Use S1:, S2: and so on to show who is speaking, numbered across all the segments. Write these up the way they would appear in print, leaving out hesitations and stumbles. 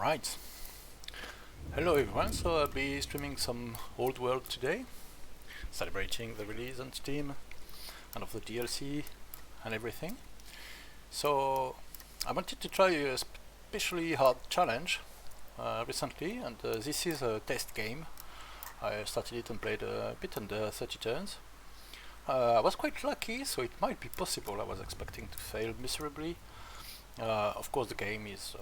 S1: Alright, hello everyone, so I'll be streaming some Old World today, celebrating the release on Steam and of the DLC and everything. So I wanted to try a especially hard challenge recently, and this is a test game. I started it and played a bit under 30 turns. I was quite lucky, so it might be possible. I was expecting to fail miserably. Of course, the game is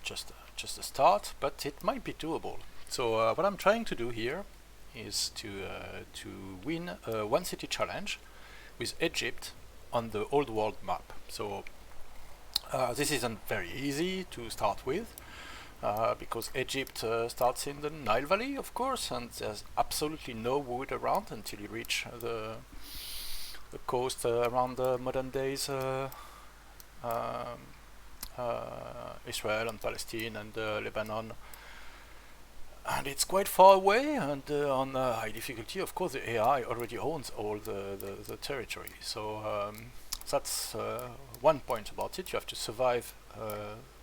S1: just a start, but it might be doable. So what I'm trying to do here is to win a one city challenge with Egypt on the Old World map. So this isn't very easy to start with because Egypt starts in the Nile Valley, of course, and there's absolutely no wood around until you reach the coast around the modern days. Israel and Palestine and Lebanon, and it's quite far away, and on high difficulty, of course, the AI already owns all the territory. So that's one point about it. You have to survive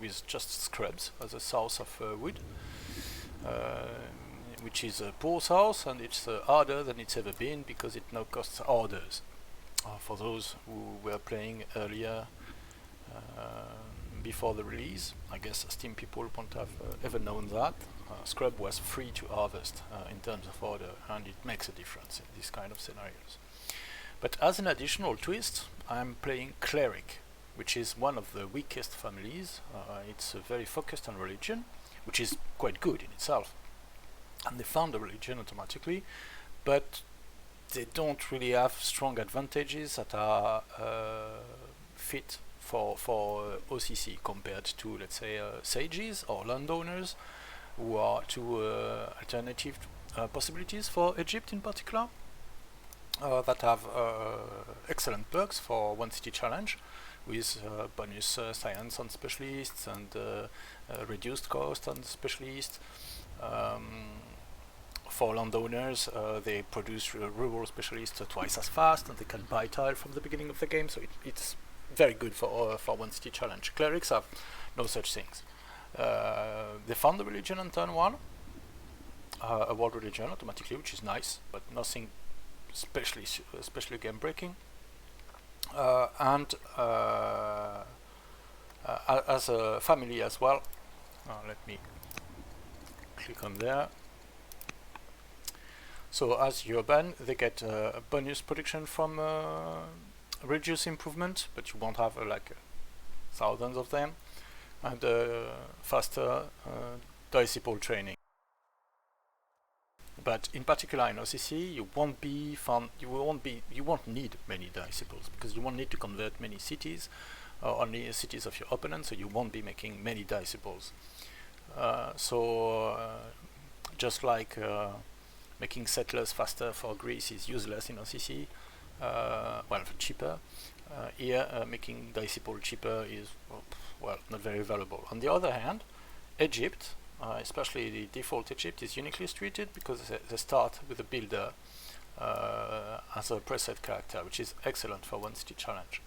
S1: with just scrubs at the south of wood, which is a poor south, and it's harder than it's ever been because it now costs orders. For those who were playing earlier before the release, I guess Steam people won't have ever known that. Scrub was free to harvest in terms of order, and it makes a difference in these kind of scenarios. But as an additional twist, I'm playing Cleric, which is one of the weakest families. It's very focused on religion, which is quite good in itself. And they found a religion automatically, but they don't really have strong advantages that are fit for OCC compared to, let's say, sages or landowners, who are two alternative possibilities for Egypt in particular, that have excellent perks for one city challenge with bonus science on specialists and reduced cost on specialists. For landowners, they produce rural specialists twice as fast, and they can buy tile from the beginning of the game, so it's very good for one city challenge. Clerics have no such things. They found the religion on turn 1, a world religion automatically, which is nice, but nothing especially game breaking. And as a family as well, let me click on there. So as urban, they get a bonus production from religious improvement, but you won't have like thousands of them, and faster disciple training. But in particular in OCC, you won't need many disciples because you won't need to convert many cities, only cities of your opponent, so you won't be making many disciples. Just like making settlers faster for Greece is useless in OCC, cheaper. Here, making disciple cheaper is, not very valuable. On the other hand, Egypt, especially the default Egypt, is uniquely treated because they start with a builder as a preset character, which is excellent for one city challenge.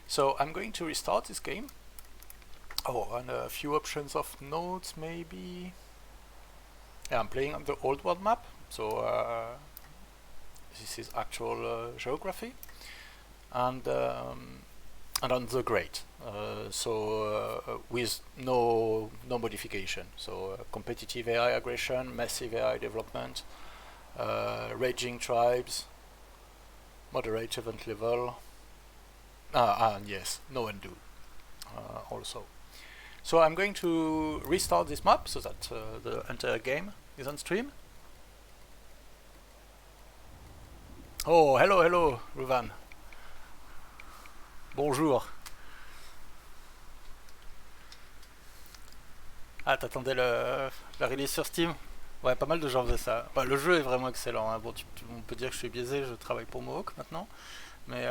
S1: So I'm going to restart this game. And a few options of notes maybe. Yeah, I'm playing on the Old World map, so this is actual geography, and on the Great, with no modification. So competitive AI aggression, massive AI development, raging tribes, moderate event level, and yes, no undo also. So I'm going to restart this map so that the entire game is on stream. Oh, hello, Ruvan. Bonjour. Ah, t'attendais la release sur Steam? Ouais, pas mal de gens faisaient ça. Le jeu est vraiment excellent, hein. Bon, on peut dire que je suis biaisé, je travaille pour Mohawk maintenant, mais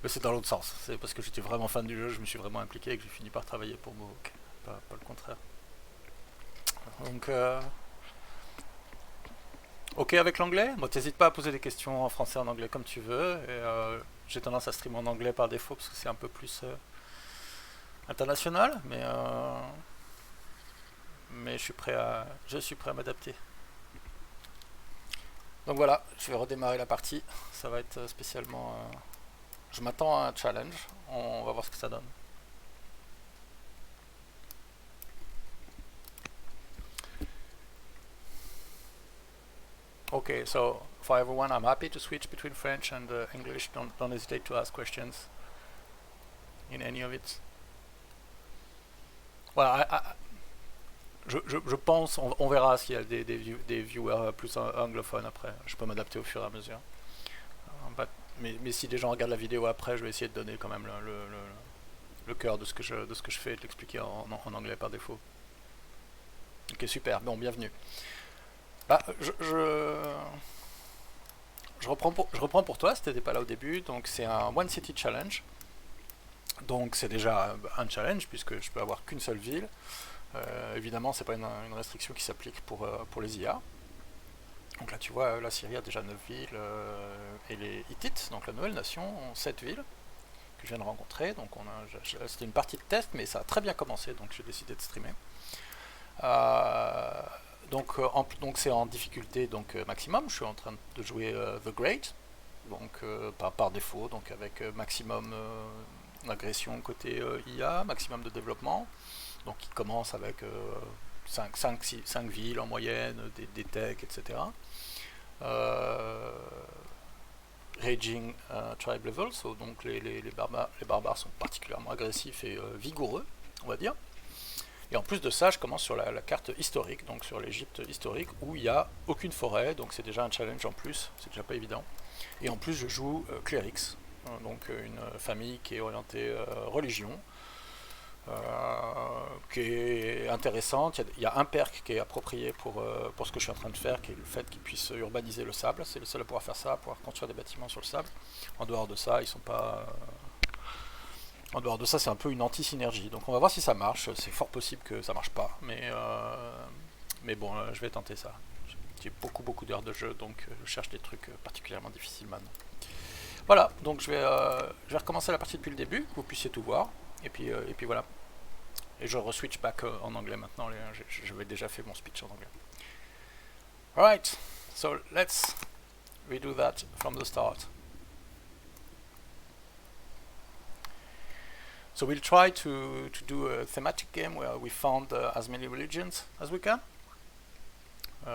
S1: c'est dans l'autre sens. C'est parce que j'étais vraiment fan du jeu, je me suis vraiment impliqué et que j'ai fini par travailler pour Mohawk, pas le contraire. Donc, ok avec l'anglais? Bon, t'hésites pas à poser des questions en français, en anglais comme tu veux. Et, j'ai tendance à streamer en anglais par défaut parce que c'est un peu plus international, mais je suis prêt à m'adapter. Donc voilà, je vais redémarrer la partie. Ça va être spécialement... je m'attends à un challenge. On va voir ce que ça donne. Okay, so for everyone, I'm happy to switch between French and English. Don't hesitate to ask questions in any of it. Voilà, je pense, on verra s'il y a des viewers plus anglophones après. Je peux m'adapter au fur et à mesure. Mais si des gens regardent la vidéo après, je vais essayer de donner quand même le cœur de ce que je fais et de l'expliquer en anglais par défaut. Ok, super, bon, bienvenue. Bah, je reprends pour toi, si t'étais pas là au début. Donc c'est un One City Challenge. Donc c'est déjà un challenge puisque je peux avoir qu'une seule ville. Évidemment, c'est pas une restriction qui s'applique pour les IA. Donc là, tu vois, la Syrie a déjà 9 villes et les Hittites, donc la nouvelle nation, ont 7 villes que je viens de rencontrer. Donc c'était une partie de test, mais ça a très bien commencé, donc j'ai décidé de streamer. Donc c'est en difficulté donc maximum. Je suis en train de jouer The Great, donc par défaut, donc avec maximum d'agression côté IA, maximum de développement. Donc il commence avec 5 villes en moyenne, des techs, etc. Raging tribe level, so donc les barbares sont particulièrement agressifs et vigoureux, on va dire. Et en plus de ça, je commence sur la carte historique, donc sur l'Égypte historique, où il n'y a aucune forêt, donc c'est déjà un challenge en plus, c'est déjà pas évident. Et en plus, je joue Clerics, donc une famille qui est orientée religion, qui est intéressante. Il y a un perk qui est approprié pour ce que je suis en train de faire, qui est le fait qu'ils puissent urbaniser le sable. C'est le seul à pouvoir faire ça, à pouvoir construire des bâtiments sur le sable. En dehors de ça, ils sont pas... En dehors de ça, c'est un peu une anti-synergie. Donc on va voir si ça marche. C'est fort possible que ça marche pas, mais bon, je vais tenter ça. J'ai beaucoup d'heures de jeu, donc je cherche des trucs particulièrement difficiles maintenant. Voilà, donc je vais recommencer la partie depuis le début, que vous puissiez tout voir. Et puis voilà. Et je re-switch back en anglais maintenant. J'avais déjà fait mon speech en anglais. Alright, so let's redo that from the start. So we'll try to do a thematic game where we found as many religions as we can,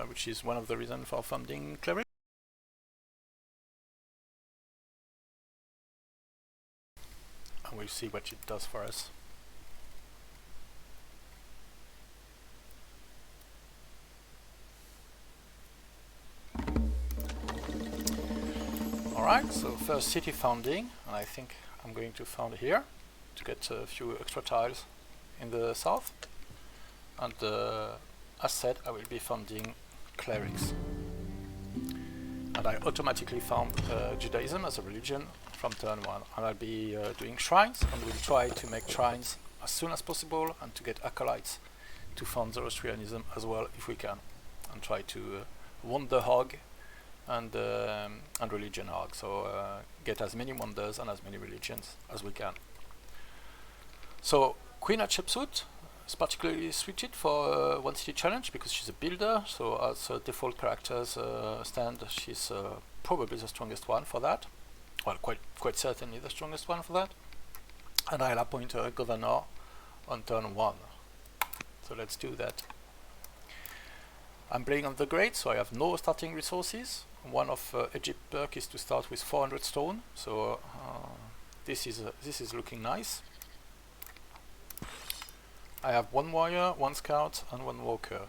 S1: which is one of the reasons for founding Clerics. And we'll see what it does for us. Alright, so first city founding, and I think I'm going to found here to get a few extra tiles in the south. And as said, I will be founding Clerics. And I automatically found Judaism as a religion from turn 1. And I'll be doing shrines, and we'll try to make shrines as soon as possible and to get acolytes to found Zoroastrianism as well if we can. And try to wonder hog and religion hog. So get as many wonders and as many religions as we can. So Queen Hatshepsut is particularly suited for One City Challenge because she's a builder, so as default characters stand, she's probably the strongest one for that. Well, quite certainly the strongest one for that. And I'll appoint a governor on turn 1. So let's do that. I'm playing on the Great, so I have no starting resources. One of Egypt perk is to start with 400 stone, so this is looking nice. I have 1 warrior, 1 scout, and 1 walker.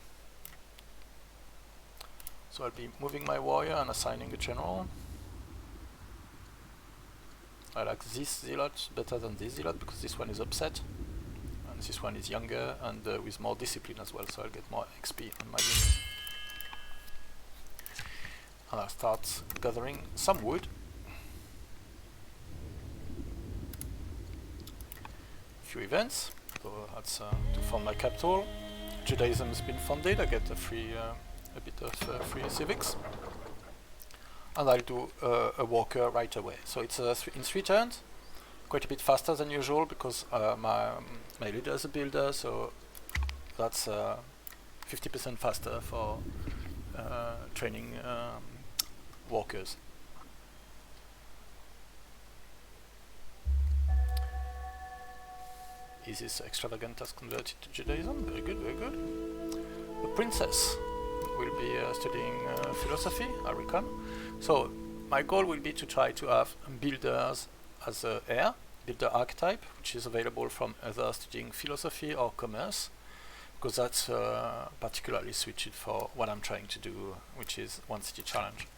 S1: So I'll be moving my warrior and assigning a general. I like this zealot better than this zealot because this one is upset, and this one is younger and with more discipline as well, so I'll get more XP on my unit. And I'll start gathering some wood. A few events. So that's to fund my capital. Judaism has been funded. I get a bit of free civics, and I'll do a walker right away. So it's in 3 turns, quite a bit faster than usual because my leader is a builder. So that's 50% faster for training workers. Is this extravagant as converted to Judaism? Very good, very good. The princess will be studying philosophy, I reckon. So my goal will be to try to have builders as a heir, builder archetype, which is available from either studying philosophy or commerce, because that's particularly suited for what I'm trying to do, which is one city challenge.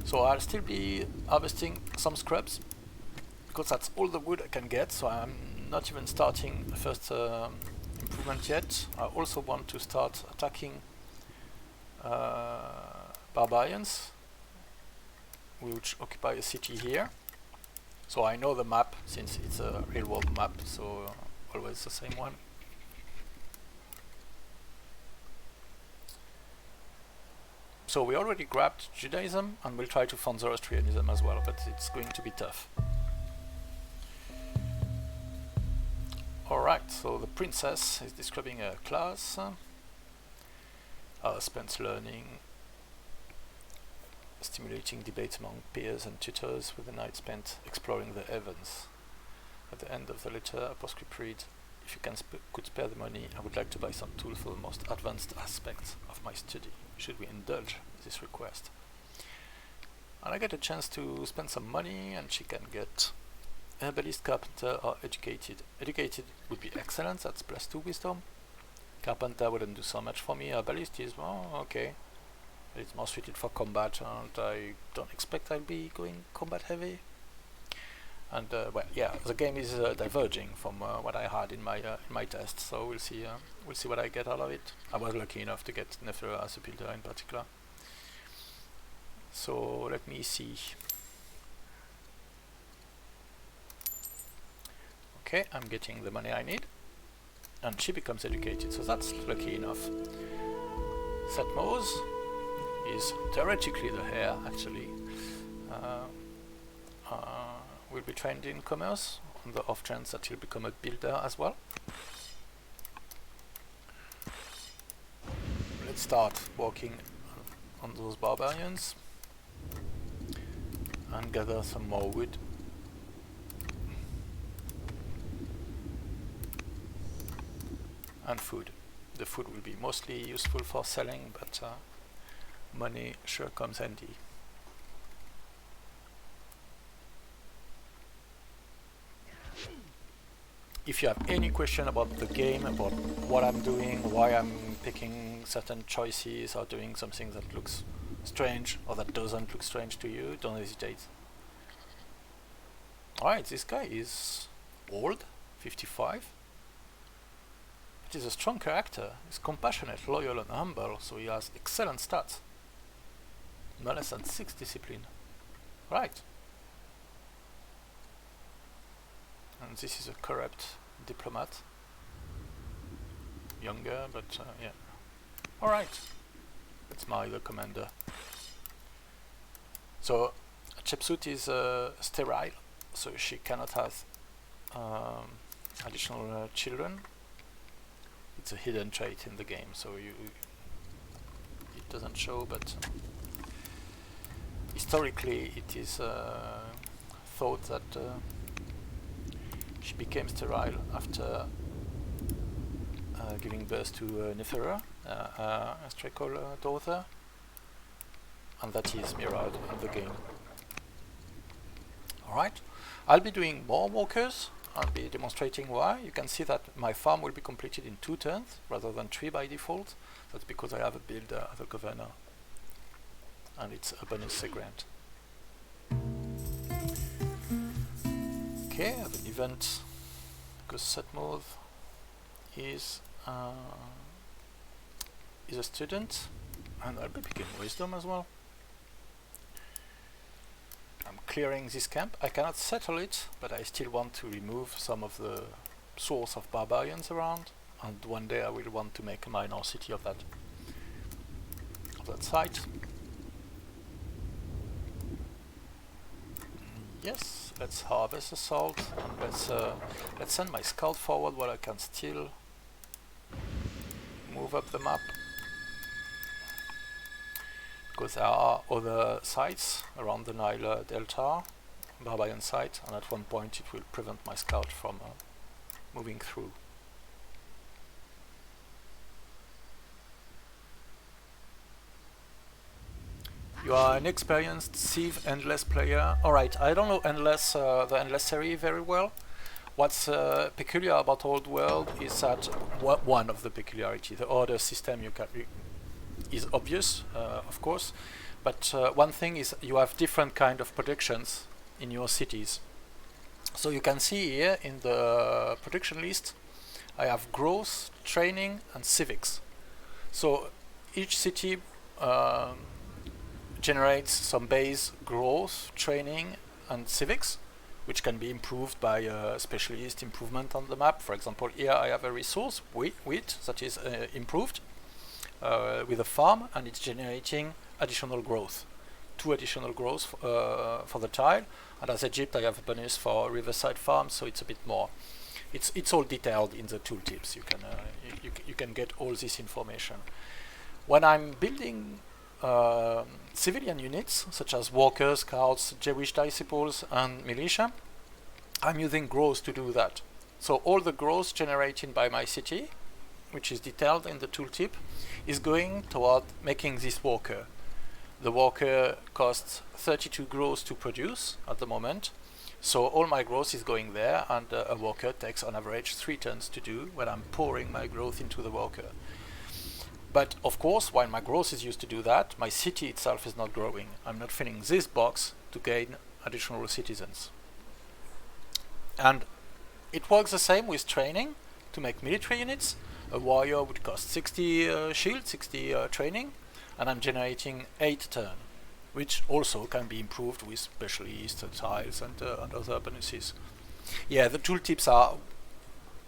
S1: So I'll still be harvesting some scraps, because that's all the wood I can get, so I'm not even starting the first improvement yet. I also want to start attacking barbarians, which occupy a city here. So I know the map, since it's a real world map, so always the same one. So we already grabbed Judaism, and we'll try to fund Zoroastrianism as well, but it's going to be tough. Alright, so the princess is describing her class. Spent learning, stimulating debates among peers and tutors, with the night spent exploring the heavens. At the end of the letter, a postscript reads, if you could spare the money, I would like to buy some tools for the most advanced aspects of my study. Should we indulge this request? And I get a chance to spend some money, and she can get herbalist, carpenter, or educated. Educated would be excellent, that's +2 wisdom. Carpenter wouldn't do so much for me. Herbalist is, well, okay. It's more suited for combat, and I don't expect I'll be going combat heavy. And well, yeah, the game is diverging from what I had in my test, so we'll see what I get out of it. I was lucky enough to get Nephra as a builder in particular. So let me see. Okay, I'm getting the money I need, and she becomes educated, so that's lucky enough. Setmose is theoretically the heir, actually. Will be trained in commerce, on the off chance that he'll become a builder as well. Let's start working on those barbarians and gather some more wood. And food. The food will be mostly useful for selling, but money sure comes handy. If you have any question about the game, about what I'm doing, why I'm picking certain choices or doing something that looks strange or that doesn't look strange to you, don't hesitate. Alright, this guy is old, 55. But he's a strong character. He's compassionate, loyal and humble, so he has excellent stats. No less than 6 discipline. Right. And this is a corrupt diplomat. Younger, but yeah. Alright. Let's marry the commander. So, Chepsut is sterile, so she cannot have additional children. It's a hidden trait in the game, so it doesn't show, but historically it is thought that she became sterile after giving birth to Nephra, a Astrakal daughter, and that is mirrored in the game. Alright, I'll be doing more walkers. I'll be demonstrating why. You can see that my farm will be completed in 2 turns rather than 3 by default. That's because I have a builder as a governor, and it's a bonus grant. Okay, I have an event because Setmose is a student, and I'll be picking wisdom as well. I'm clearing this camp. I cannot settle it, but I still want to remove some of the source of barbarians around, and one day I will want to make a minor city of that site. Yes, let's harvest the salt, and let's send my scout forward while I can still move move up the map, because there are other sites around the Nile Delta, barbarian site, and at one point it will prevent my scout from moving through. You are an experienced Civ Endless player. Alright, I don't know the Endless series very well. What's peculiar about Old World is that one of the peculiarity, the order system is obvious, of course, but one thing is you have different kind of productions in your cities. So you can see here in the production list, I have growth, training, and civics. So each city generates some base growth, training, and civics, which can be improved by specialist improvement on the map. For example, here I have a resource, wheat, that is improved with a farm, and it's generating additional growth. 2 additional growth for the tile, and as Egypt I have a bonus for riverside farm, so it's a bit more. It's all detailed in the tooltips. You can get all this information. When I'm building civilian units such as walkers, scouts, Jewish disciples, and militia, I'm using growth to do that. So all the growth generated by my city, which is detailed in the tooltip, is going toward making this walker. The walker costs 32 growth to produce at the moment, so all my growth is going there, and a walker takes on average 3 turns to do when I'm pouring my growth into the walker. But of course, while my growth is used to do that, my city itself is not growing. I'm not filling this box to gain additional citizens. And it works the same with training to make military units. A warrior would cost 60 shield, 60 training, and I'm generating 8 turn, which also can be improved with specialist tiles and other bonuses. Yeah, the tooltips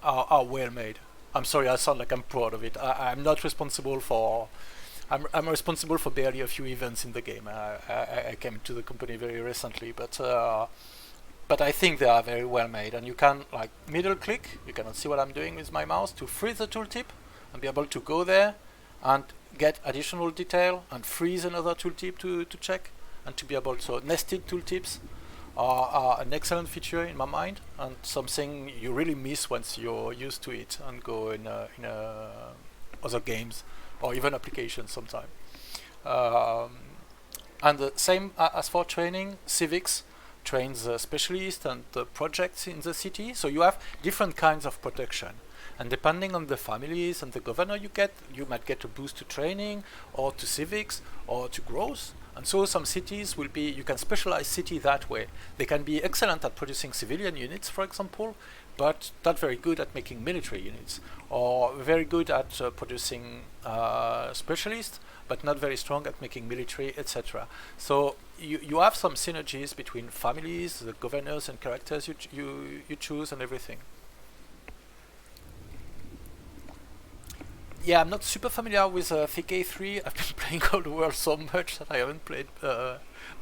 S1: are well made. I'm sorry, I sound like I'm proud of it. I'm not responsible for... I'm responsible for barely a few events in the game. I came to the company very recently, but I think they are very well made. And you can, like, middle click, you cannot see what I'm doing with my mouse, to freeze the tooltip and be able to go there and get additional detail and freeze another tooltip to check, and to be able to... So nested tooltips are an excellent feature in my mind, and something you really miss once you're used to it and go in other games or even applications sometime. And the same as for training, civics trains specialists and projects in the city, so you have different kinds of protection. And depending on the families and the governor you get, you might get a boost to training or to civics or to growth. And so some cities will be, you can specialize city that way. They can be excellent at producing civilian units, for example, but not very good at making military units, or very good at producing specialists, but not very strong at making military, etc. So you have some synergies between families, the governors and characters you choose, and everything. Yeah, I'm not super familiar with TK3. I've been playing Old World so much that I haven't played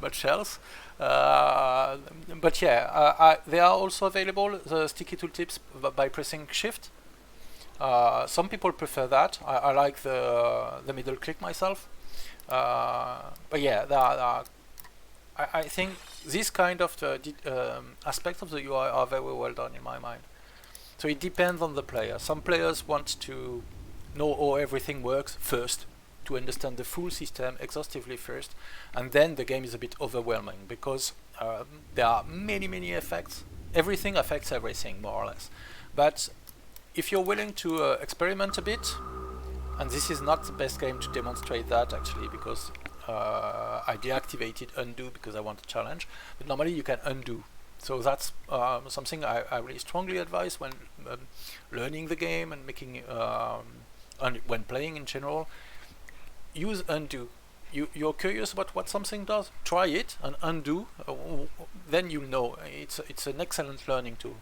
S1: much else. But yeah, they are also available, the sticky tooltips, by pressing Shift. Some people prefer that. I like the middle click myself. But yeah, I think this kind of aspects of the UI are very well done in my mind. So it depends on the player. Some players want to know how everything works first, to understand the full system exhaustively first, and then the game is a bit overwhelming because there are many effects. Everything affects everything, more or less. But if you're willing to experiment a bit, and this is not the best game to demonstrate that actually, because I deactivated undo because I want a challenge, but normally you can undo. So that's something I really strongly advise when learning the game and making when playing in general. Use undo. You're curious about what something does, try it and undo, then you'll know. It's an excellent learning tool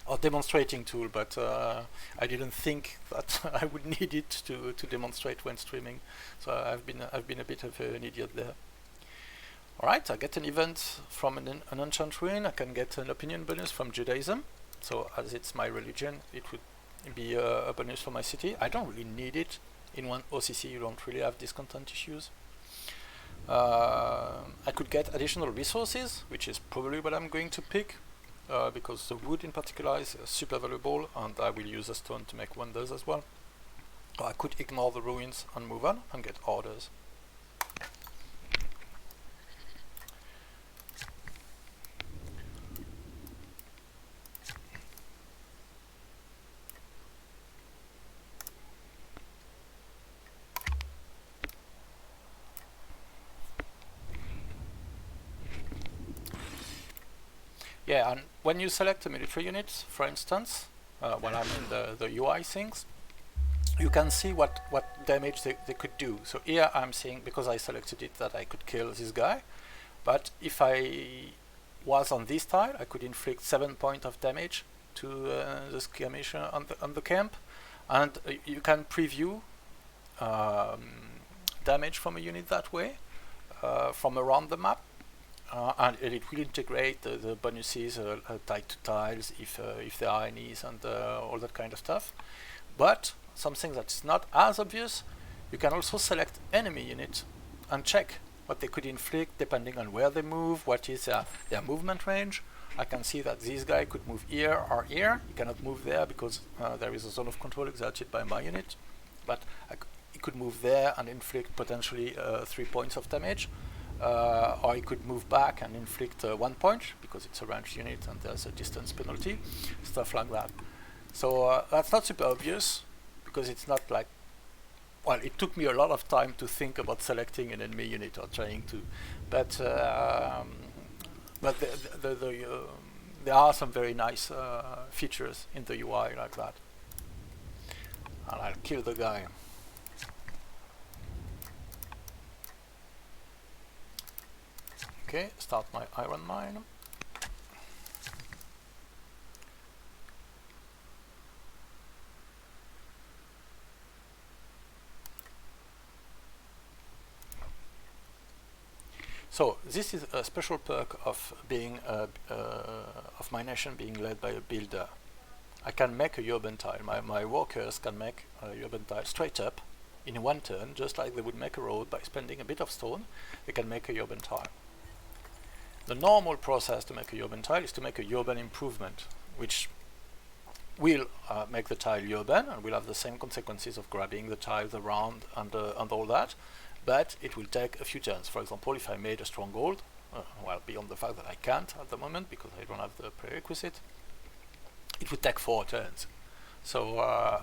S1: or demonstrating tool, but I didn't think that I would need it to demonstrate when streaming, so I've been a bit of an idiot there. Alright, I get an event from an ancient ruin. I can get an opinion bonus from Judaism, so as it's my religion, it would be a bonus for my city. I don't really need it. In one OCC you don't really have discontent issues. I could get additional resources, which is probably what I'm going to pick, because the wood in particular is super valuable, and I will use the stone to make wonders as well. Or I could ignore the ruins and move on and get orders. Yeah, and when you select a military unit, for instance, when I'm in the UI things, you can see what damage they could do. So here I'm seeing, because I selected it, that I could kill this guy, but if I was on this tile, I could inflict 7 points of damage to the skirmish on the camp, and you can preview damage from a unit that way from around the map. And it will integrate the bonuses tied to tiles, if there are any, and all that kind of stuff. But something that's not as obvious, you can also select enemy units and check what they could inflict depending on where they move, what is their movement range. I can see that this guy could move here or here. He cannot move there because there is a zone of control exerted by my unit, but he could move there and inflict potentially 3 points of damage. Or he could move back and inflict 1 point because it's a ranged unit and there's a distance penalty, stuff like that. So that's not super obvious because it's not like, well, it took me a lot of time to think about selecting an enemy unit or trying to, but there are some very nice features in the UI like that. And I'll kill the guy. Okay, start my iron mine. So this is a special perk of being of my nation being led by a builder. I can make a urban tile. My workers can make a urban tile straight up in one turn, just like they would make a road by spending a bit of stone. They can make a urban tile. The normal process to make a urban tile is to make a urban improvement, which will make the tile urban and will have the same consequences of grabbing the tiles around and all that, but it will take a few turns. For example, if I made a stronghold, well, beyond the fact that I can't at the moment because I don't have the prerequisite, it would take 4 turns. So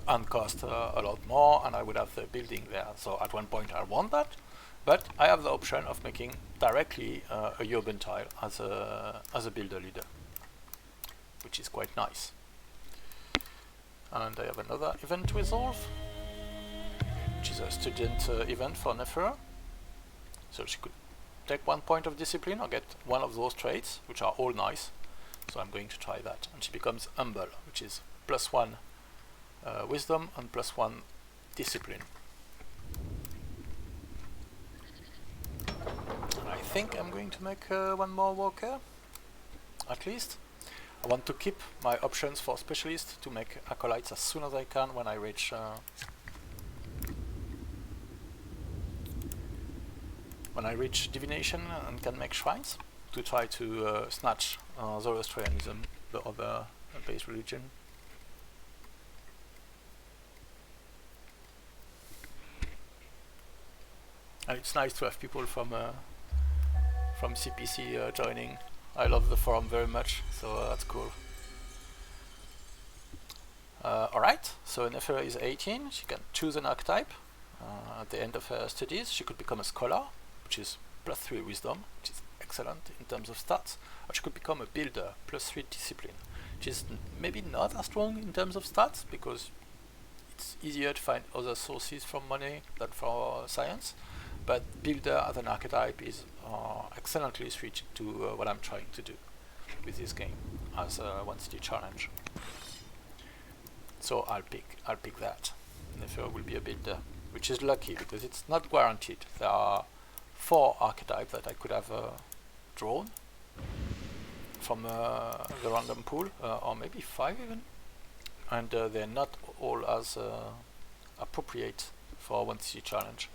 S1: and cost a lot more, and I would have the building there. So at one point I want that, but I have the option of making directly a urban tile as a builder leader, which is quite nice. And I have another event to resolve, which is a student event for Nefer. So she could take 1 point of discipline or get one of those traits, which are all nice. So I'm going to try that. And she becomes humble, which is +1 wisdom and +1 discipline. And I think I'm going to make one more worker, at least. I want to keep my options for specialists to make acolytes as soon as I can when I reach divination and can make shrines, to try to snatch Zoroastrianism, the other base religion. And it's nice to have people from CPC joining. I love the forum very much, so that's cool. Alright, so Nefer is 18, she can choose an archetype. At the end of her studies, she could become a scholar, which is +3 wisdom, which is excellent in terms of stats. Or she could become a builder, +3 discipline, which is maybe not as strong in terms of stats, because it's easier to find other sources from money than for science. But builder as an archetype is excellently suited to what I'm trying to do with this game as a one city challenge. So I'll pick that. Nefer will be a builder, which is lucky because it's not guaranteed. There are 4 archetypes that I could have drawn from the random pool, or maybe 5 even, and they're not all as appropriate for 1 city challenge.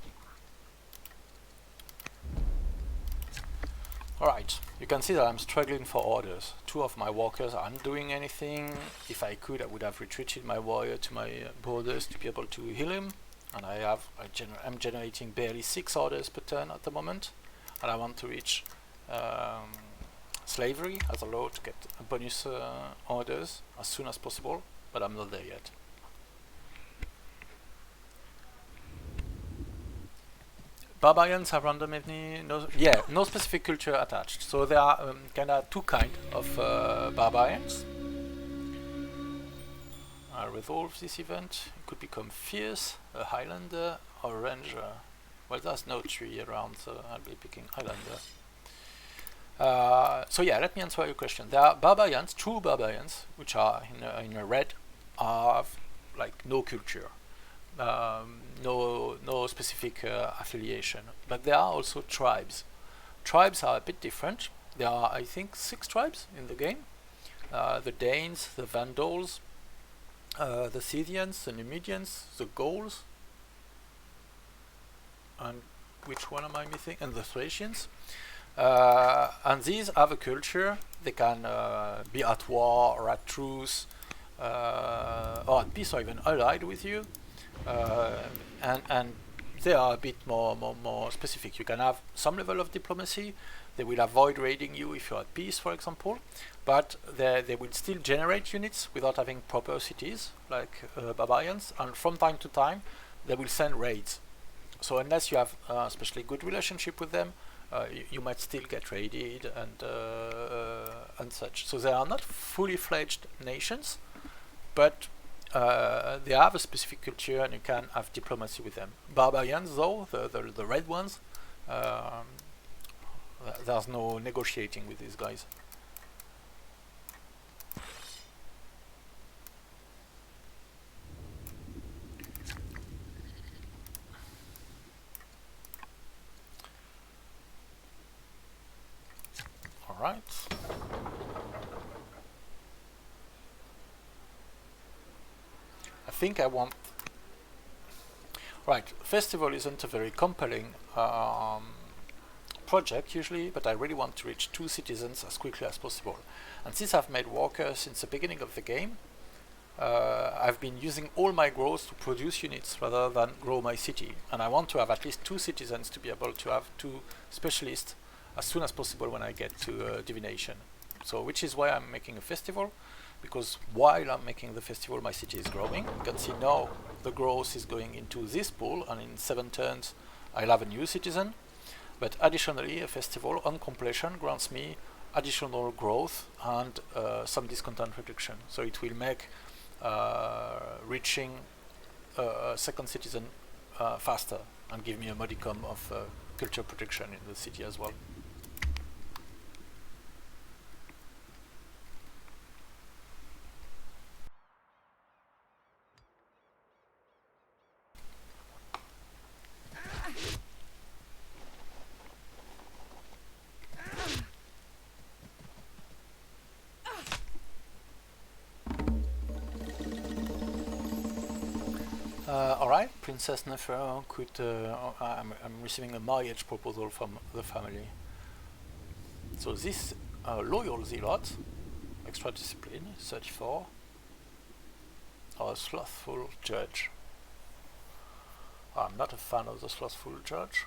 S1: Alright, you can see that I'm struggling for orders. 2 of my walkers aren't doing anything. If I could, I would have retreated my warrior to my borders to be able to heal him. And I'm generating barely 6 orders per turn at the moment. And I want to reach slavery as a law to get bonus orders as soon as possible, but I'm not there yet. Barbarians have random no specific culture attached. So there are kind of 2 kinds of barbarians. I'll resolve this event. It could become fierce, a Highlander, or ranger. Well, there's no tree around, so I'll be picking Highlander. So yeah, let me answer your question. There are barbarians, true barbarians, which are in a red, have like no culture. No specific affiliation, but there are also tribes. Tribes are a bit different. There are, I think, 6 tribes in the game. The Danes, the Vandals, the Scythians, the Numidians, the Gauls, and which one am I missing? And the Thracians. And these have a culture. They can be at war or at truce, or at peace, or even allied with you. And they are a bit more specific. You can have some level of diplomacy. They will avoid raiding you if you're at peace, for example, but they will still generate units without having proper cities, like barbarians, and from time to time they will send raids. So unless you have a especially good relationship with them, you might still get raided and such. So they are not fully fledged nations, but they have a specific culture and you can have diplomacy with them. Barbarians, though, the red ones, there's no negotiating with these guys. All right. I think I want... Right, festival isn't a very compelling project usually, but I really want to reach 2 citizens as quickly as possible. And since I've made walkers since the beginning of the game, I've been using all my growth to produce units rather than grow my city. And I want to have at least 2 citizens to be able to have 2 specialists as soon as possible when I get to divination. So, which is why I'm making a festival, because while I'm making the festival, my city is growing. You can see now the growth is going into this pool, and in 7 turns I'll have a new citizen. But additionally, a festival on completion grants me additional growth and some discontent reduction. So it will make reaching a second citizen faster and give me a modicum of culture protection in the city as well. Alright, Princess Nefer could... I'm receiving a marriage proposal from the family. So this loyal zealot, extra discipline, 34, or a slothful judge. I'm not a fan of the slothful judge.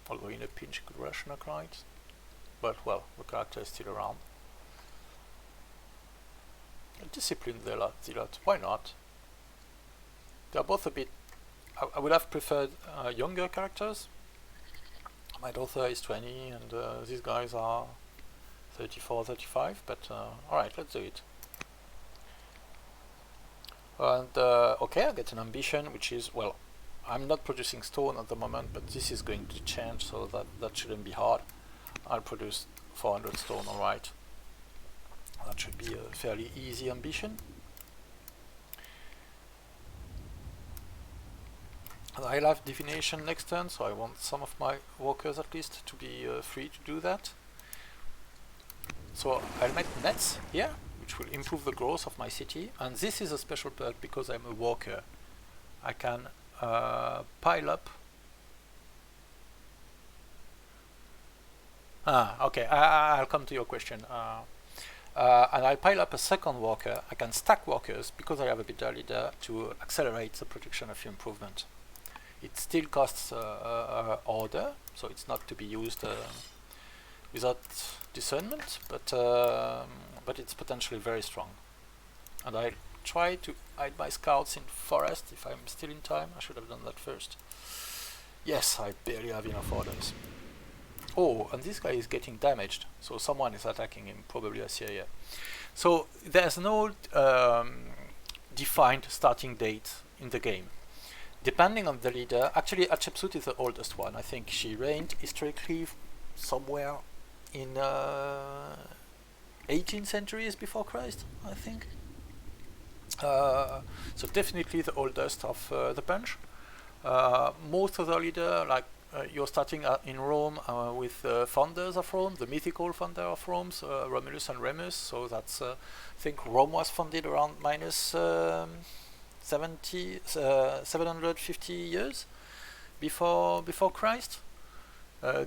S1: Although in a pinch could rush a knight. But well, the character is still around. A disciplined zealot, why not? They're both a bit... I would have preferred younger characters. My daughter is 20 and these guys are 34, 35, but alright, let's do it. And okay, I get an ambition, which is, well, I'm not producing stone at the moment, but this is going to change, so that shouldn't be hard. I'll produce 400 stone, alright. That should be a fairly easy ambition. And I'll have divination next turn, so I want some of my walkers at least to be free to do that. So I'll make nets here, which will improve the growth of my city. And this is a special perk because I'm a walker. I can pile up. Okay, I'll come to your question. And I'll pile up a second worker. I can stack workers because I have a better leader to accelerate the production of improvement. It still costs order, so it's not to be used without discernment, but it's potentially very strong. And I try to hide my scouts in forest if I'm still in time. I should have done that first. Yes, I barely have enough orders. Oh, and this guy is getting damaged, so someone is attacking him, probably Assyria. So there's no defined starting date in the game. Depending on the leader, actually Hatshepsut is the oldest one. I think she reigned historically somewhere in 18 centuries before Christ, I think. So definitely the oldest of the bunch. Most of the leader, like you're starting in Rome with founders of Rome, the mythical founder of Rome, Romulus and Remus. So that's, I think Rome was founded around minus 750 years before Christ.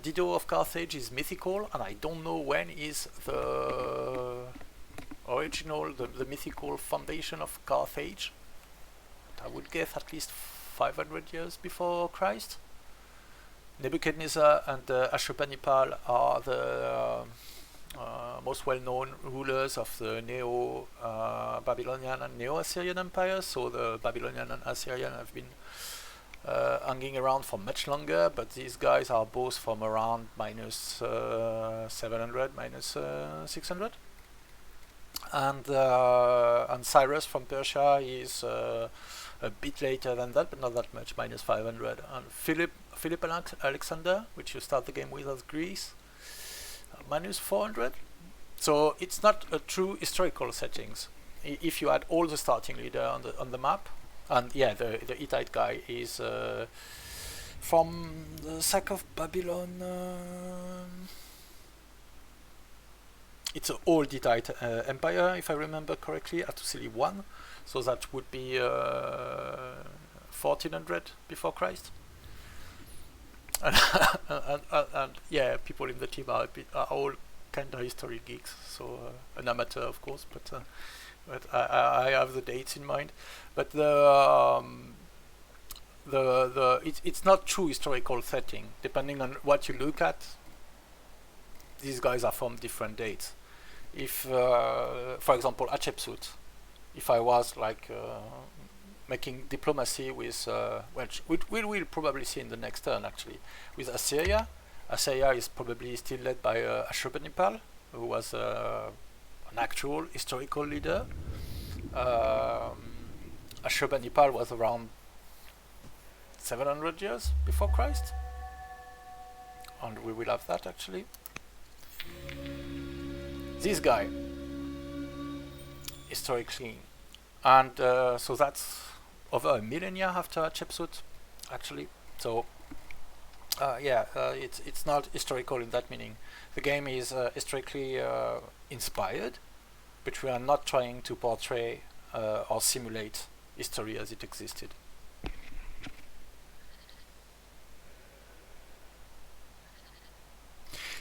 S1: Dido of Carthage is mythical, and I don't know when is the original, the mythical foundation of Carthage. But I would guess at least 500 years before Christ. Nebuchadnezzar and Ashurbanipal are the most well-known rulers of the Neo-Babylonian and Neo-Assyrian empires. So the Babylonian and Assyrian have been hanging around for much longer, but these guys are both from around minus 700, minus 600. And Cyrus from Persia is a bit later than that, but not that much, minus 500. And Philip Alexander, which you start the game with as Greece, minus 400. So it's not a true historical settings. If you add all the starting leader on the map, and yeah, the Hittite guy is from the sack of Babylon. It's an old Hittite empire, if I remember correctly, Hattusili I. So that would be 1400 before Christ. And yeah, people in the team are all kind of history geeks. So an amateur, of course, but I have the dates in mind. But it's not true historical setting. Depending on what you look at, these guys are from different dates. If, for example, Hatshepsut, if I was like making diplomacy with, which we will probably see in the next turn actually, with Assyria. Assyria is probably still led by Ashurbanipal, who was an actual historical leader. Ashurbanipal was around 700 years before Christ, and we will have that actually. This guy, historically, and so that's over a millennia after Hatshepsut, actually. So yeah, it's not historical in that meaning. The game is historically inspired, but we are not trying to portray or simulate history as it existed.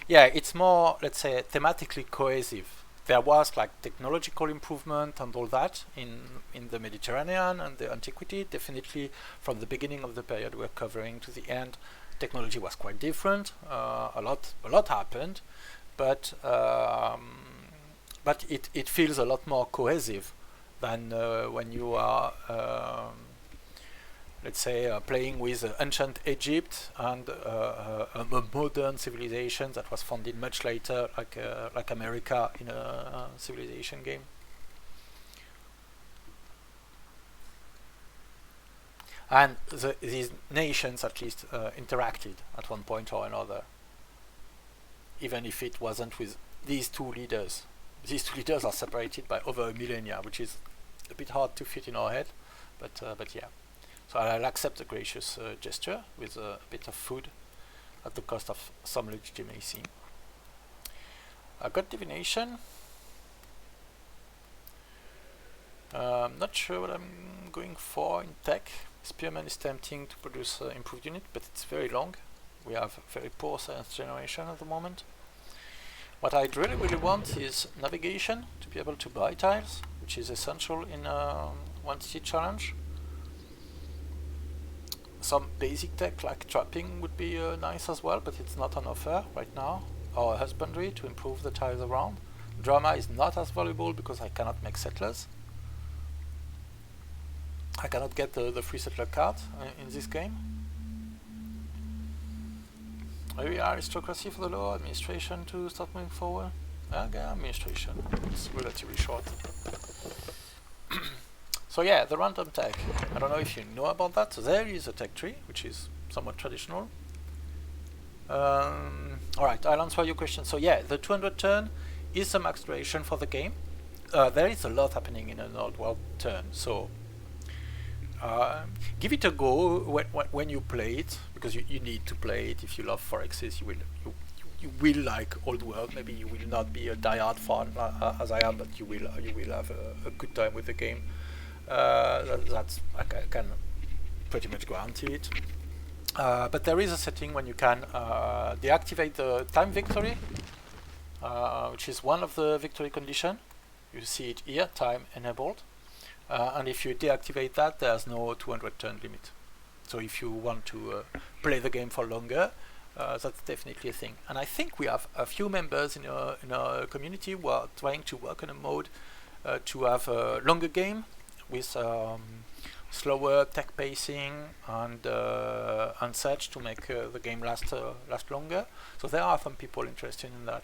S1: Yeah, it's more, let's say, thematically cohesive. There was like technological improvement and all that in the Mediterranean and the antiquity. Definitely from the beginning of the period we're covering to the end, technology was quite different. A lot happened, but it feels a lot more cohesive than when you are let's say playing with ancient Egypt and a modern civilization that was founded much later, like America in a civilization game. And these nations at least interacted at one point or another, even if it wasn't with these two leaders. These two leaders are separated by over a millennia, which is a bit hard to fit in our head, but yeah. So I'll accept the gracious gesture with a bit of food at the cost of some legitimacy. I got divination. Not sure what I'm going for in tech. Spearman is tempting to produce improved unit, but it's very long. We have very poor science generation at the moment. What I really want is navigation, to be able to buy tiles, which is essential in one city challenge. Some basic tech like trapping would be nice as well, but it's not on offer right now. Or husbandry to improve the tiles around. Drama is not as valuable because I cannot make settlers. I cannot get the free settler card in this game. Maybe aristocracy for the law, administration to start moving forward. Okay, administration, it's relatively short. So yeah, the random tech. I don't know if you know about that. So there is a tech tree, which is somewhat traditional. Alright, I'll answer your question. So yeah, the 200 turn is the max duration for the game. There is a lot happening in an old world turn, so give it a go when you play it, because you need to play it. If you love forexes, you will like old world. Maybe you will not be a diehard fan as I am, but you will have a good time with the game. That's I can pretty much guarantee it. But there is a setting when you can deactivate the time victory, which is one of the victory condition. You see it here, time enabled. And if you deactivate that, there's no 200 turn limit. So if you want to play the game for longer, that's definitely a thing. And I think we have a few members in our community who are trying to work on a mode to have a longer game with slower tech pacing and such to make the game last longer. So there are some people interested in that.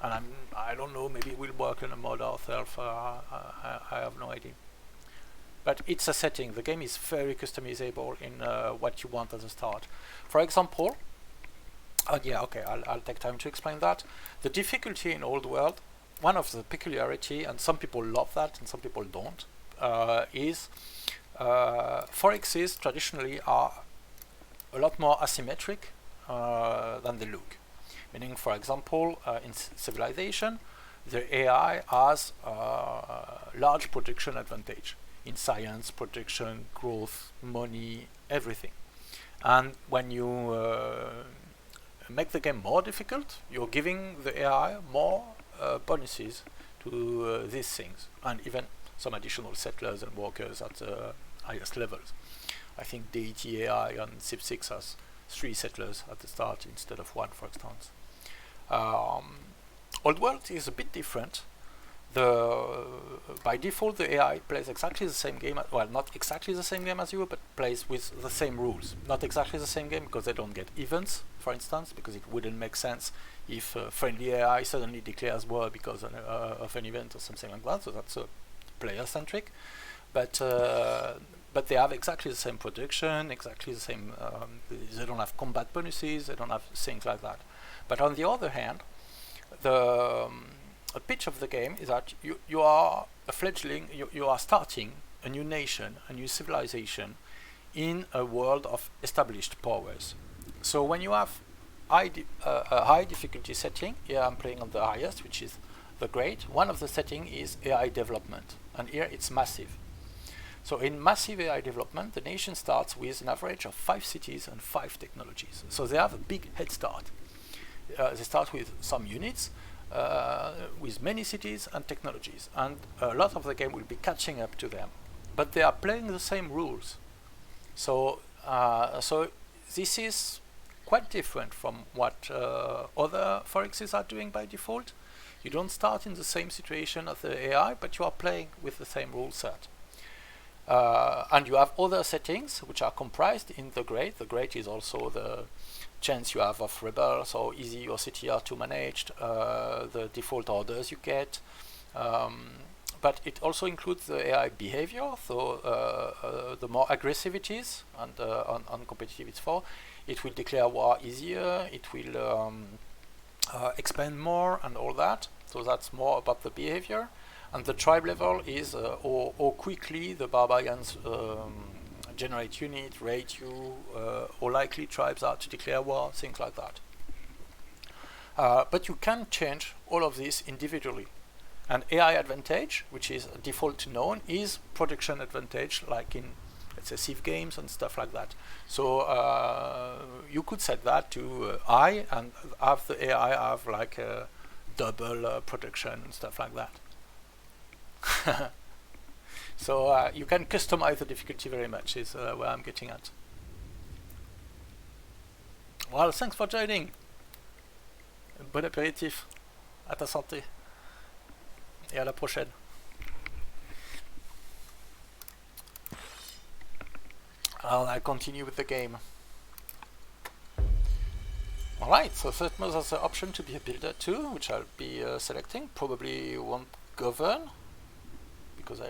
S1: And I don't know, maybe we'll work on a mod ourselves. I have no idea. But it's a setting. The game is very customizable in what you want at the start. For example, yeah, okay, I'll take time to explain that. The difficulty in Old World, one of the peculiarity, and some people love that and some people don't, is forexes traditionally are a lot more asymmetric than they look. Meaning, for example, in civilization, the AI has large production advantage in science, production, growth, money, everything. And when you make the game more difficult, you're giving the AI more bonuses to these things, and even some additional settlers and workers at the highest levels. I think Deity AI on Civ 6 has 3 settlers at the start instead of 1, for instance. Old World is a bit different. By default, the AI plays exactly the same game. Well, not exactly the same game as you, but plays with the same rules. Not exactly the same game because they don't get events, for instance, because it wouldn't make sense if friendly AI suddenly declares war because of an event or something like that. So that's player-centric. But they have exactly the same production, exactly the same. They don't have combat bonuses. They don't have things like that. But on the other hand, the pitch of the game is that you are a fledgling, you are starting a new nation, a new civilization in a world of established powers. So when you have a high difficulty setting, here I'm playing on the highest, which is the Great. One of the settings is AI development, and here it's massive. So in massive AI development, the nation starts with an average of 5 cities and 5 technologies. So they have a big head start. They start with some units, with many cities and technologies, and a lot of the game will be catching up to them. But they are playing the same rules. So this is quite different from what other forexes are doing by default. You don't start in the same situation as the AI, but you are playing with the same rule set. And you have other settings which are comprised in the Great. The Great is also the chance you have of rebel, so easy your city are to manage, the default orders you get, but it also includes the AI behavior. So the more aggressive it is, and on competitive it's 4, it will declare war easier, it will expand more and all that. So that's more about the behavior. And the tribe level is how quickly the barbarians generate unit, rate you, how likely tribes are to declare war, things like that. But you can change all of this individually. And AI advantage, which is default known, is production advantage, like in, let's say, Civ games and stuff like that. So you could set that to I, and have the AI have like a double production and stuff like that. So you can customize the difficulty very much, is where I'm getting at. Well, thanks for joining. Bon apéritif. À ta santé. Et à la prochaine. I'll continue with the game. Alright, so Thutmose has the option to be a builder too, which I'll be selecting. Probably won't govern, because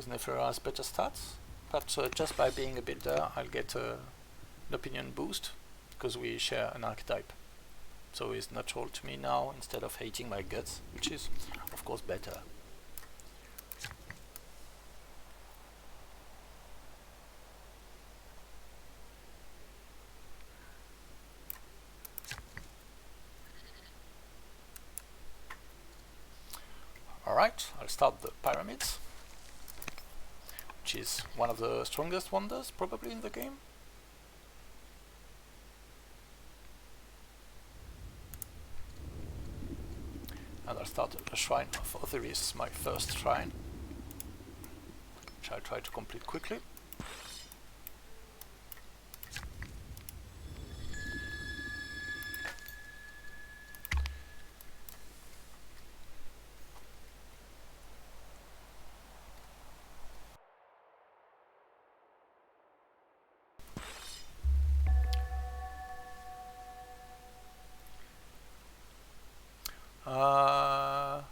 S1: Nefera has better stats. But just by being a builder, I'll get an opinion boost, because we share an archetype. So it's natural to me now, instead of hating my guts, which is, of course, better. Alright, I'll start the pyramids, which is one of the strongest wonders, probably, in the game. And I'll start a shrine of Osiris, my first shrine, which I'll try to complete quickly.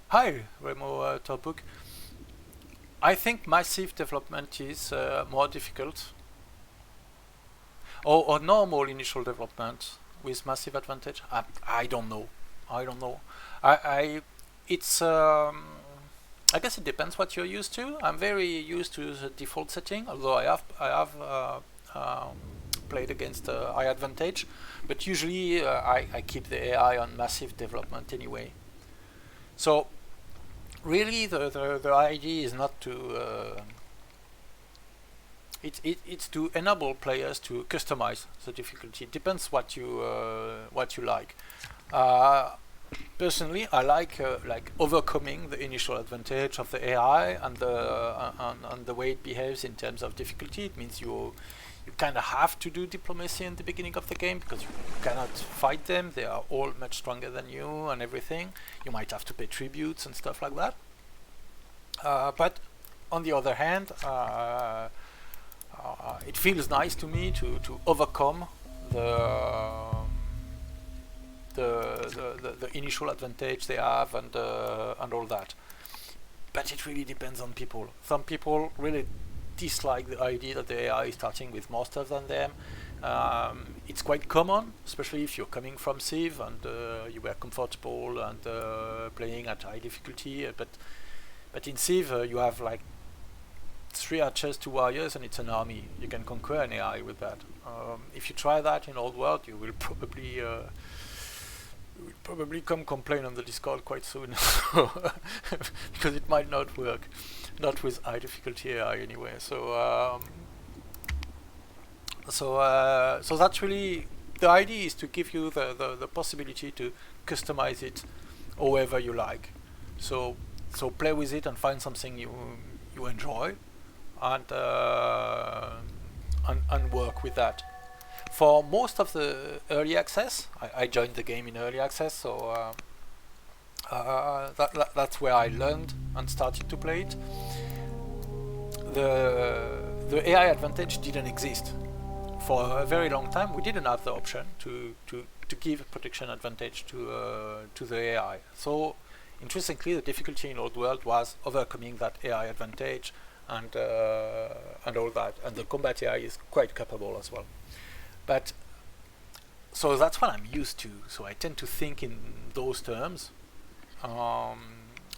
S1: Hi, Remo Topuk. I think massive development is more difficult. Or normal initial development with massive advantage. I don't know. It's I guess it depends what you're used to. I'm very used to the default setting, although I have played against high advantage, but usually I keep the AI on massive development anyway. So really the idea is not to it's to enable players to customize the difficulty. It depends what you like. Personally, I like overcoming the initial advantage of the AI and the way it behaves in terms of difficulty. It means you kind of have to do diplomacy in the beginning of the game, because you cannot fight them. They are all much stronger than you and everything. You might have to pay tributes and stuff like that. But on the other hand, it feels nice to me to overcome the initial advantage they have and all that. But it really depends on people. Some people really dislike the idea that the AI is starting with more stuff than them. It's quite common, especially if you're coming from Civ and you were comfortable and playing at high difficulty. But in Civ you have like 3 archers, 2 warriors, and it's an army. You can conquer an AI with that. If you try that in Old World, you will probably come complain on the Discord quite soon, because it might not work, not with high difficulty AI anyway. So that's really the idea, is to give you the possibility to customize it however you like. So play with it and find something you enjoy, and work with that. For most of the early access, I joined the game in early access, so that's where I learned and started to play it. The AI advantage didn't exist. For a very long time, we didn't have the option to give protection advantage to the AI. So interestingly, the difficulty in Old World was overcoming that AI advantage and all that, and the combat AI is quite capable as well. But so that's what I'm used to. So I tend to think in those terms,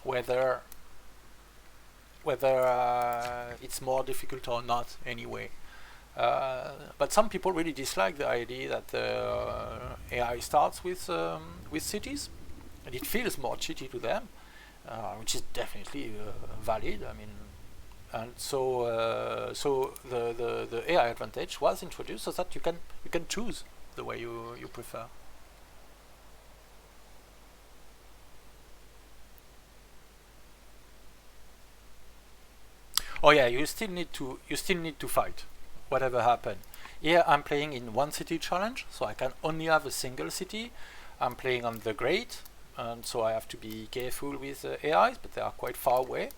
S1: whether it's more difficult or not anyway. But some people really dislike the idea that the AI starts with cities, and it feels more cheaty to them. which is definitely valid. I mean, and so the AI advantage was introduced so that you can choose the way you prefer. Oh yeah, you still need to fight, whatever happen. Here I'm playing in one city challenge, so I can only have a single city. I'm playing on the Great, and so I have to be careful with AIs, but they are quite far away.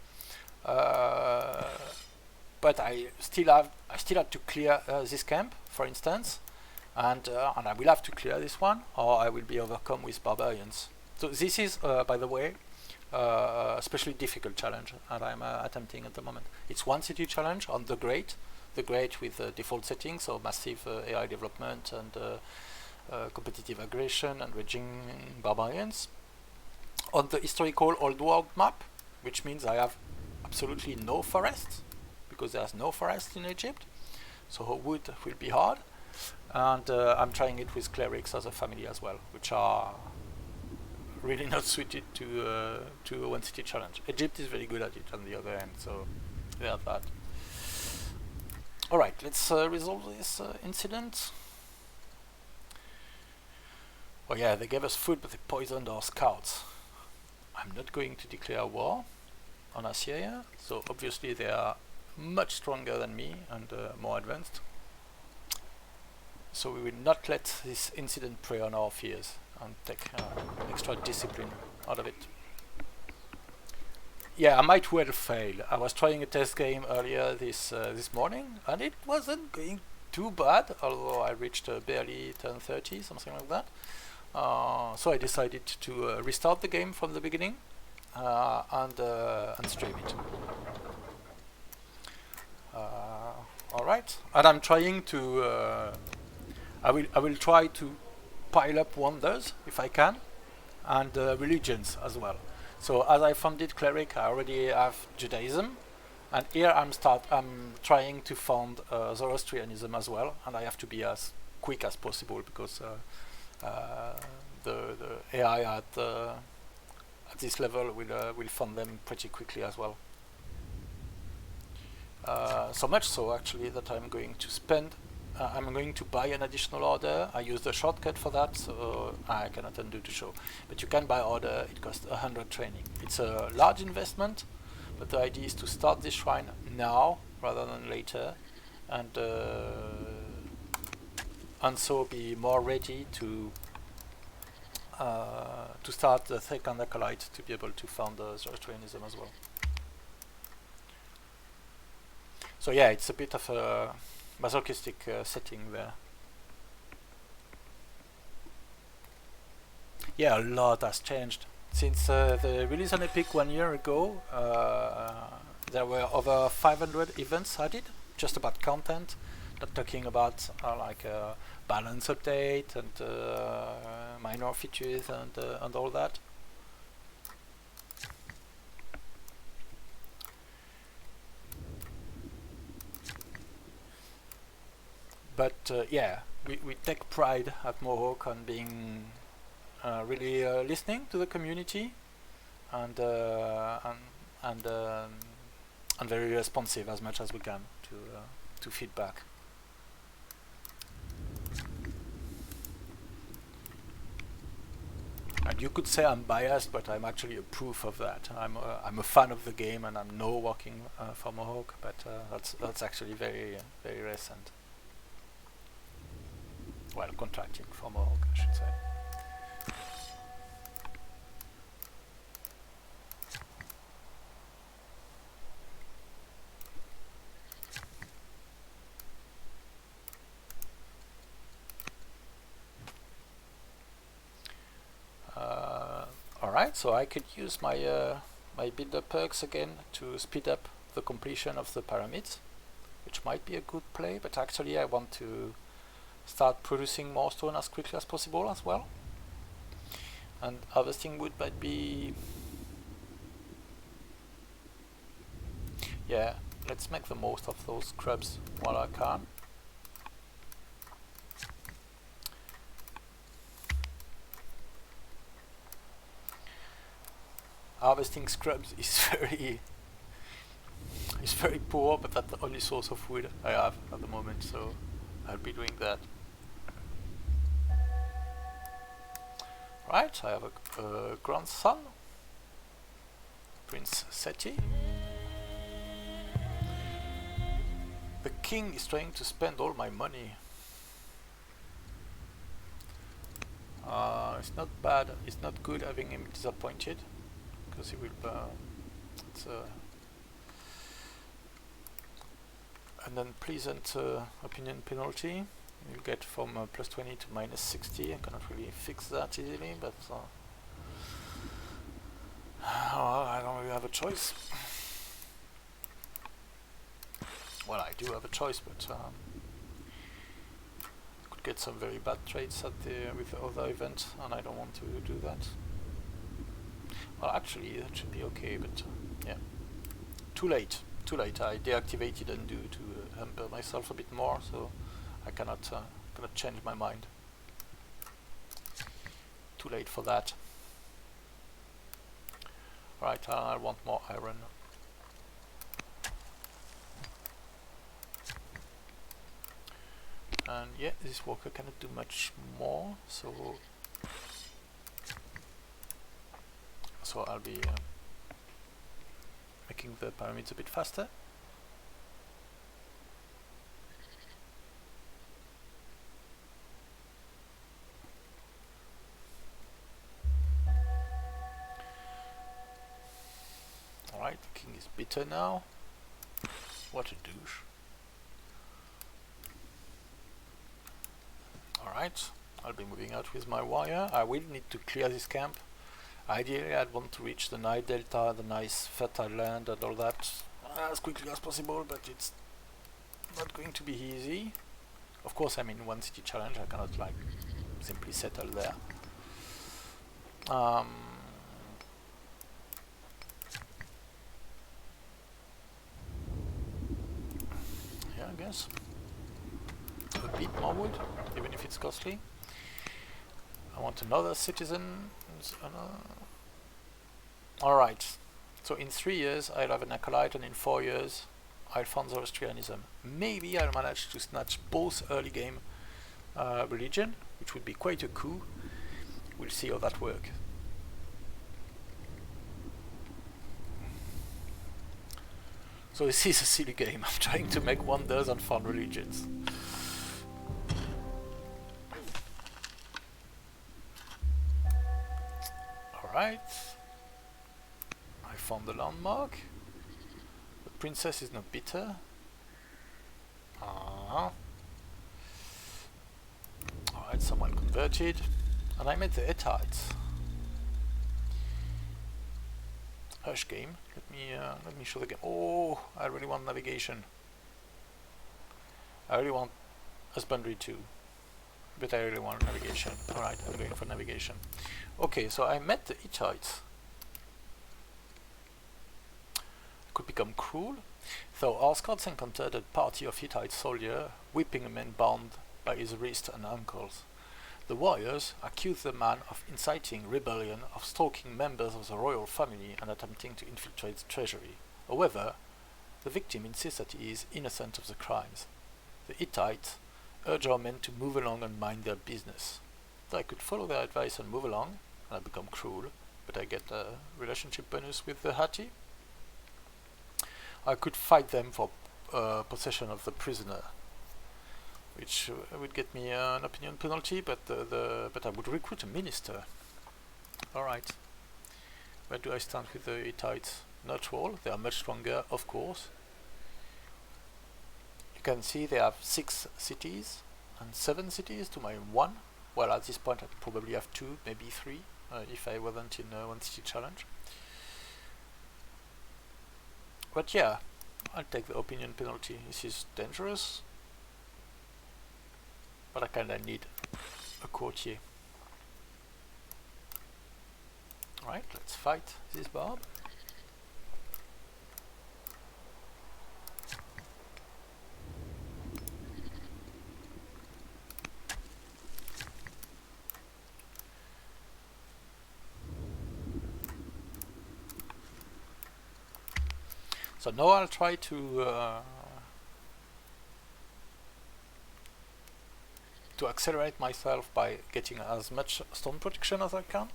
S1: But I still have to clear this camp, for instance, and I will have to clear this one, or I will be overcome with barbarians. So this is, by the way, especially difficult challenge that I'm attempting at the moment. It's one city challenge on the Great with default settings, so massive AI development and competitive aggression and raging barbarians. On the historical old world map, which means I have absolutely no forest, because there's no forest in Egypt, so wood will be hard. And I'm trying it with Clerics as a family as well, which are really not suited to a one city challenge. Egypt is very good at it on the other end, so they have that. Alright, let's resolve this incident. Oh yeah, they gave us food, but they poisoned our scouts. I'm not going to declare war on Assyria, so obviously they are much stronger than me and more advanced. So we will not let this incident prey on our fears and take extra discipline out of it. Yeah, I might well fail. I was trying a test game earlier this morning, and it wasn't going too bad, although I reached barely turn 30, something like that. So I decided to restart the game from the beginning and stream it. Alright, and I'm trying to I will try to pile up wonders if I can, and religions as well. So as I founded Cleric, I already have Judaism, and here I'm trying to found Zoroastrianism as well, and I have to be as quick as possible because the AI at this level will fund them pretty quickly as well. So much so actually that I'm going to buy an additional order. I use the shortcut for that, so I cannot undo the show. But you can buy order, it costs 100 training. It's a large investment, but the idea is to start this shrine now rather than later, and so be more ready to start the second acolyte to be able to found Zoroastrianism as well. So yeah, it's a bit of a masochistic setting there. Yeah, a lot has changed. Since the release on Epic 1 year ago, there were over 500 events added, just about content, not talking about like balance update and minor features and all that. But yeah, we take pride at Mohawk on being really listening to the community and very responsive as much as we can to feedback. And you could say I'm biased, but I'm actually a proof of that. I'm a fan of the game, and I'm no working for Mohawk, but that's actually very very recent. Well, contracting for Mohawk, I should say. Alright, so I could use my my builder perks again to speed up the completion of the pyramids, which might be a good play, but actually I want to start producing more stone as quickly as possible as well. And harvesting wood might be... yeah, let's make the most of those scrubs while I can. harvesting scrubs is very poor, but that's the only source of wood I have at the moment, so I'll be doing that. Right, I have a grandson, Prince Seti. The king is trying to spend all my money. It's not bad, it's not good having him disappointed, because he will it's an unpleasant opinion penalty. You'll get from plus 20 to minus 60. I cannot really fix that easily, but well, I don't really have a choice. Well, I do have a choice, but could get some very bad trades at with the other event, and I don't want to do that. Well, actually, that should be okay, but yeah, too late. Too late. I deactivated undo to hamper myself a bit more, so I cannot change my mind. Too late for that. Right, I want more iron. And yeah, this worker cannot do much more, so I'll be making the pyramids a bit faster. Alright, the king is bitter now. What a douche. Alright, I'll be moving out with my wire. I will need to clear this camp. Ideally, I'd want to reach the Nile Delta, the nice fertile land and all that as quickly as possible, but it's not going to be easy. Of course, I'm in one city challenge, I cannot like simply settle there. Yeah, I guess. A bit more wood, even if it's costly. I want another citizen. Alright, so in 3 years I'll have an acolyte, and in 4 years I'll fund Zoroastrianism. Maybe I'll manage to snatch both early game religion, which would be quite a coup. We'll see how that works. So this is a silly game. I'm trying to make wonders and found religions. Alright. I found the landmark. The princess is not bitter. Alright, someone converted. And I met the Hittites. Hush game. Let me show the game. Oh, I really want navigation. I really want husbandry too. But I really want navigation. Alright, I'm going for navigation. Okay, so I met the Hittites. Could become cruel. So our scouts encountered a party of Hittite soldiers whipping a man bound by his wrists and ankles. The warriors accused the man of inciting rebellion, of stalking members of the royal family and attempting to infiltrate the treasury. However, the victim insists that he is innocent of the crimes. The Hittites urge our men to move along and mind their business. So I could follow their advice and move along, and I become cruel, but I get a relationship bonus with the Hatti. I could fight them for possession of the prisoner, which would get me an opinion penalty, but I would recruit a minister. Alright. Where do I stand with the Hittites? Neutral. They are much stronger, of course. You can see they have 6 cities and 7 cities to my 1. Well, at this point I probably have 2, maybe 3, if I wasn't in a 1 city challenge. But yeah, I'll take the opinion penalty. This is dangerous, but I kinda need a courtier. Alright, let's fight this barb. So now I'll try to accelerate myself by getting as much stone production as I can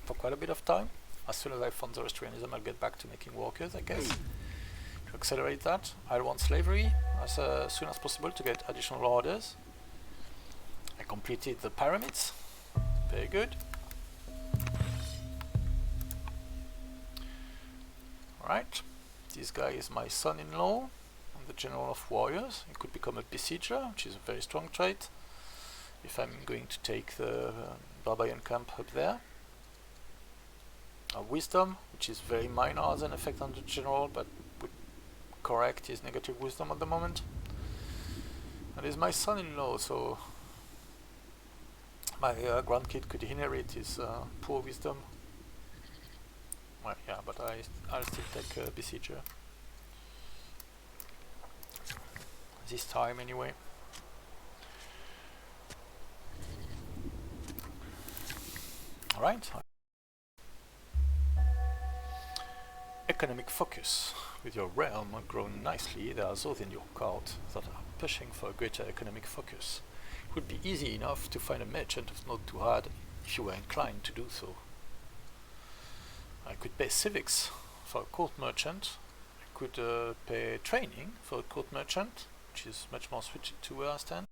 S1: for quite a bit of time. As soon as I found the restoranism, I'll get back to making workers, I guess. To accelerate that, I'll want slavery as soon as possible to get additional orders. I completed the pyramids. Very good. Alright, this guy is my son-in-law, and the general of warriors. He could become a besieger, which is a very strong trait, if I'm going to take the barbarian camp up there. Wisdom, which is very minor as an effect on the general, but would correct his negative wisdom at the moment. And he's my son-in-law, so my grandkid could inherit his poor wisdom. Well, yeah, but I'll still take a besieger. This time, anyway. Alright. Economic focus. With your realm growing nicely, there are those in your court that are pushing for a greater economic focus. It would be easy enough to find a merchant of not too hard if you were inclined to do so. I could pay civics for a court merchant. I could pay training for a court merchant, which is much more suited to where I stand.